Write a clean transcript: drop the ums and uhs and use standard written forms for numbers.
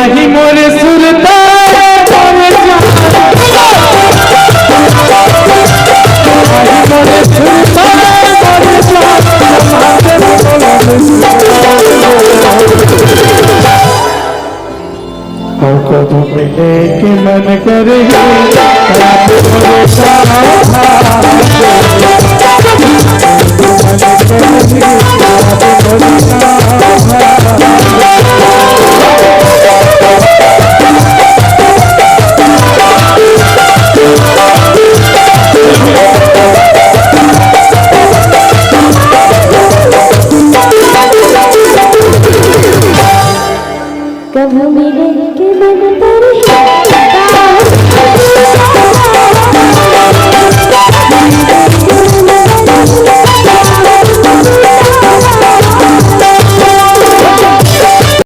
आही मोरे सुरता मोरे जान आही मोरे सुरता मोरे जान हमारे और कब मिले के मन करे रात मोरे कब मिले के मन करे